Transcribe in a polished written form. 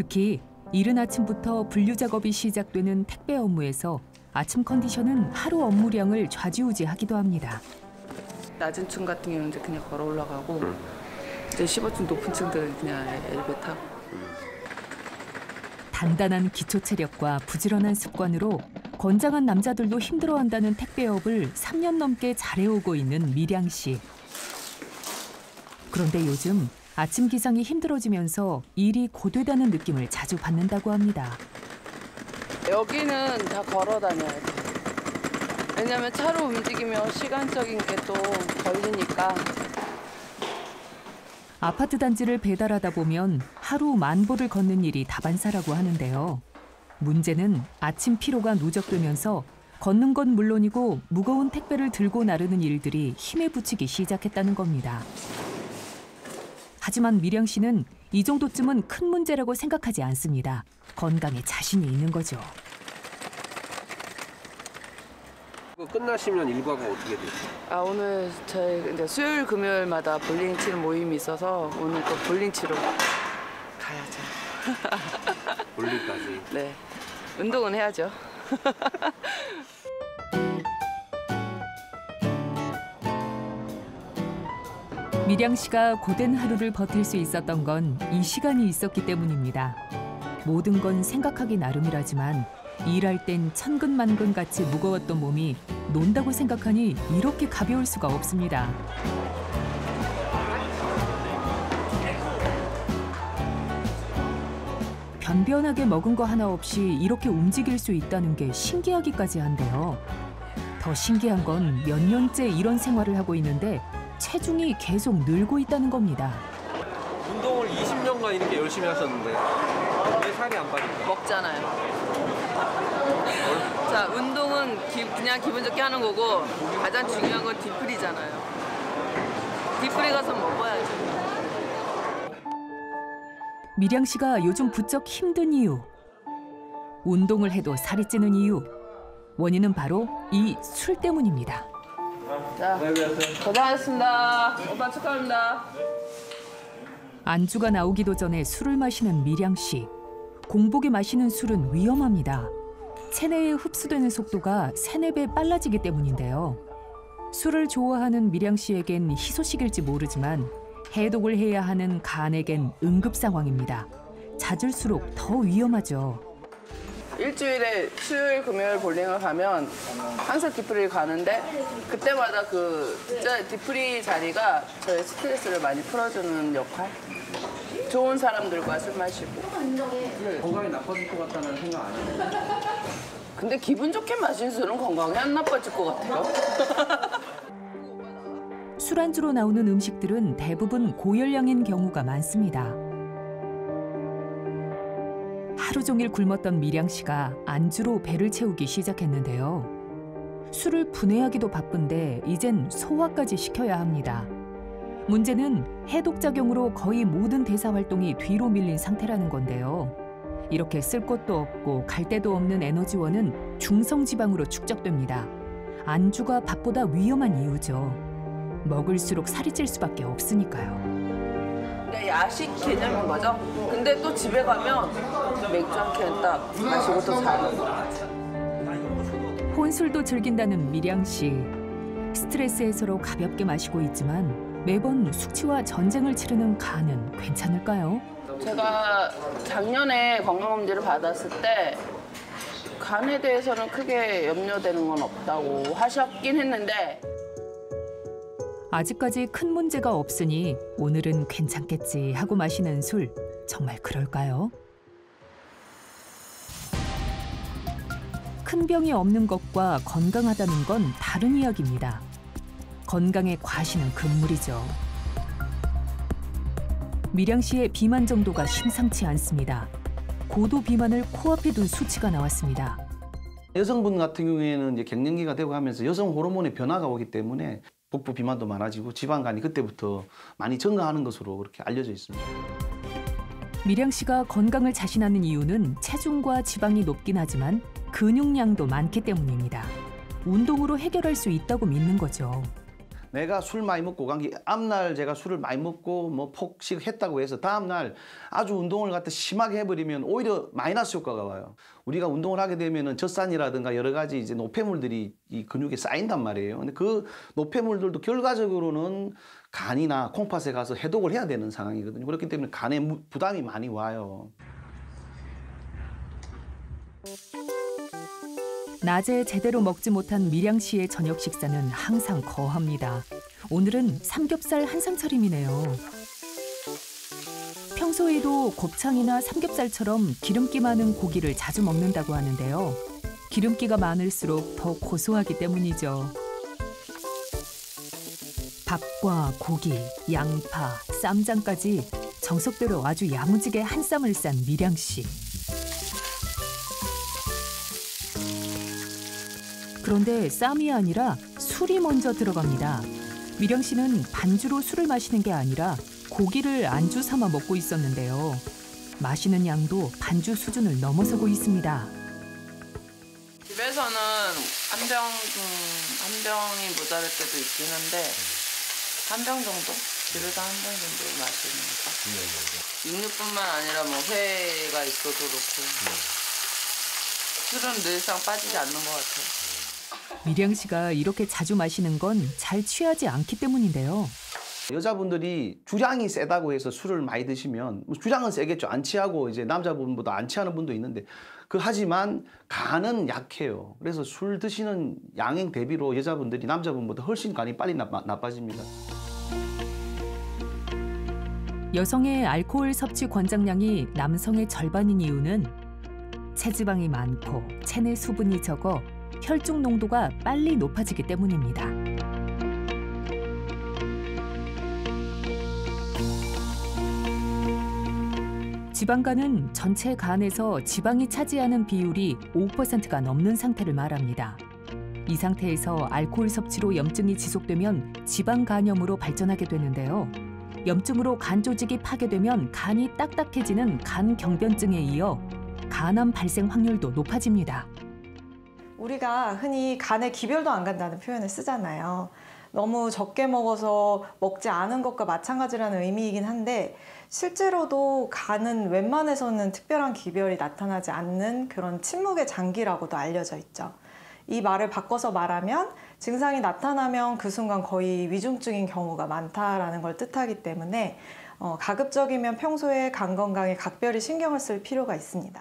특히 이른 아침부터 분류 작업이 시작되는 택배 업무에서 아침 컨디션은 하루 업무량을 좌지우지하기도 합니다. 낮은 층 같은 경우는 이제 그냥 걸어 올라가고 이제 15층 높은 층들은 그냥 엘리베이터 타고. 단단한 기초 체력과 부지런한 습관으로 건장한 남자들도 힘들어한다는 택배업을 3년 넘게 잘해오고 있는 미량 씨. 그런데 요즘 아침 기상이 힘들어지면서 일이 고되다는 느낌을 자주 받는다고 합니다. 여기는 다 걸어 다녀야 돼. 왜냐면 차로 움직이면 시간적인 게 또 걸리니까. 아파트 단지를 배달하다 보면 하루 1000보를 걷는 일이 다반사라고 하는데요. 문제는 아침 피로가 누적되면서 걷는 건 물론이고 무거운 택배를 들고 나르는 일들이 힘에 부치기 시작했다는 겁니다. 하지만 미량 씨는 이 정도쯤은 큰 문제라고 생각하지 않습니다. 건강에 자신이 있는 거죠. 끝나시면 일과가 어떻게 돼요? 오늘 저희 이제 수요일 금요일마다 볼링 치는 모임이 있어서 오늘 또 볼링 치러 가야죠. 볼링까지? 네, 운동은 해야죠. 미량 씨가 고된 하루를 버틸 수 있었던 건 이 시간이 있었기 때문입니다. 모든 건 생각하기 나름이라지만 일할 땐 천근만근같이 무거웠던 몸이 논다고 생각하니 이렇게 가벼울 수가 없습니다. 변변하게 먹은 거 하나 없이 이렇게 움직일 수 있다는 게 신기하기까지 한데요. 더 신기한 건 몇 년째 이런 생활을 하고 있는데 체중이 계속 늘고 있다는 겁니다. 운동을 20년간 이렇게 열심히 하셨는데 왜 살이 안 빠질까요? 먹잖아요. 자, 운동은 그냥 기분 좋게 하는 거고 가장 중요한 건 뒤풀이잖아요. 뒤풀이 가서 먹어야죠. 미량 씨가 요즘 부쩍 힘든 이유. 운동을 해도 살이 찌는 이유. 원인은 바로 이 술 때문입니다. 자, 고생하셨습니다. 오빠 축하합니다. 안주가 나오기도 전에 술을 마시는 미량 씨. 공복에 마시는 술은 위험합니다. 체내에 흡수되는 속도가 3~4배 빨라지기 때문인데요. 술을 좋아하는 미량 씨에겐 희소식일지 모르지만 해독을 해야 하는 간에겐 응급 상황입니다. 잦을수록 더 위험하죠. 일주일에 수요일, 금요일 볼링을 가면 항상 뒤풀이를 가는데 그때마다 그 뒤풀이 자리가 저의 스트레스를 많이 풀어주는 역할? 좋은 사람들과 술 마시고. 건강이 나빠질 것 같다는 생각 안 해요? 근데 기분 좋게 마신 술은 건강에 안 나빠질 것 같아요. 술안주로 나오는 음식들은 대부분 고열량인 경우가 많습니다. 하루 종일 굶었던 미량 씨가 안주로 배를 채우기 시작했는데요. 술을 분해하기도 바쁜데 이젠 소화까지 시켜야 합니다. 문제는 해독작용으로 거의 모든 대사 활동이 뒤로 밀린 상태라는 건데요. 이렇게 쓸 곳도 없고 갈 데도 없는 에너지원은 중성지방으로 축적됩니다. 안주가 밥보다 위험한 이유죠. 먹을수록 살이 찔 수밖에 없으니까요. 야식 개념인 거죠. 근데 또 집에 가면 맥주 한 캔 딱 마시고 또 자요. 혼술도 즐긴다는 미량 씨. 스트레스 해소로 가볍게 마시고 있지만 매번 숙취와 전쟁을 치르는 간은 괜찮을까요? 제가 작년에 건강검진을 받았을 때 간에 대해서는 크게 염려되는 건 없다고 하셨긴 했는데 아직까지 큰 문제가 없으니 오늘은 괜찮겠지 하고 마시는 술. 정말 그럴까요? 큰 병이 없는 것과 건강하다는 건 다른 이야기입니다. 건강의 과시는 금물이죠. 미량 씨의 비만 정도가 심상치 않습니다. 고도 비만을 코앞에 둔 수치가 나왔습니다. 여성분 같은 경우에는 이제 갱년기가 되고 하면서 여성 호르몬의 변화가 오기 때문에 복부 비만도 많아지고 지방간이 그때부터 많이 증가하는 것으로 그렇게 알려져 있습니다. 미량 씨가 건강을 자신하는 이유는 체중과 지방이 높긴 하지만 근육량도 많기 때문입니다. 운동으로 해결할 수 있다고 믿는 거죠. 내가 술 많이 먹고 간 게 앞날 제가 술을 많이 먹고 뭐 폭식했다고 해서 다음날 아주 운동을 갖다 심하게 해버리면 오히려 마이너스 효과가 와요. 우리가 운동을 하게 되면은 젖산이라든가 여러 가지 이제 노폐물들이 이 근육에 쌓인단 말이에요. 근데 그 노폐물들도 결과적으로는 간이나 콩팥에 가서 해독을 해야 되는 상황이거든요. 그렇기 때문에 간에 부담이 많이 와요. 낮에 제대로 먹지 못한 미량 씨의 저녁 식사는 항상 거합니다. 오늘은 삼겹살 한상 차림이네요. 평소에도 곱창이나 삼겹살처럼 기름기 많은 고기를 자주 먹는다고 하는데요. 기름기가 많을수록 더 고소하기 때문이죠. 밥과 고기, 양파, 쌈장까지 정석대로 아주 야무지게 한 쌈을 싼 미량 씨. 그런데 쌈이 아니라 술이 먼저 들어갑니다. 미량 씨는 반주로 술을 마시는 게 아니라 고기를 안주 삼아 먹고 있었는데요. 마시는 양도 반주 수준을 넘어서고 있습니다. 집에서는 한 병이 모자랄 때도 있긴 한데 한 병 정도? 집에서 한 병 정도 마시는 거. 육류뿐만 아니라 뭐 회가 있어도 그렇고 술은 늘상 빠지지 않는 것 같아요. 미량 씨가 이렇게 자주 마시는 건 잘 취하지 않기 때문인데요. 여자분들이 주량이 세다고 해서 술을 많이 드시면 주량은 세겠죠. 안 취하고 이제 남자분보다 안 취하는 분도 있는데 하지만 간은 약해요. 그래서 술 드시는 양행 대비로 여자분들이 남자분보다 훨씬 간이 빨리 나빠집니다. 여성의 알코올 섭취 권장량이 남성의 절반인 이유는 체지방이 많고 체내 수분이 적어 혈중 농도가 빨리 높아지기 때문입니다. 지방간은 전체 간에서 지방이 차지하는 비율이 5%가 넘는 상태를 말합니다. 이 상태에서 알코올 섭취로 염증이 지속되면 지방 간염으로 발전하게 되는데요. 염증으로 간 조직이 파괴되면 간이 딱딱해지는 간경변증에 이어 간암 발생 확률도 높아집니다. 우리가 흔히 간에 기별도 안 간다는 표현을 쓰잖아요. 너무 적게 먹어서 먹지 않은 것과 마찬가지라는 의미이긴 한데 실제로도 간은 웬만해서는 특별한 기별이 나타나지 않는 그런 침묵의 장기라고도 알려져 있죠. 이 말을 바꿔서 말하면 증상이 나타나면 그 순간 거의 위중증인 경우가 많다라는 걸 뜻하기 때문에 가급적이면 평소에 간 건강에 각별히 신경을 쓸 필요가 있습니다.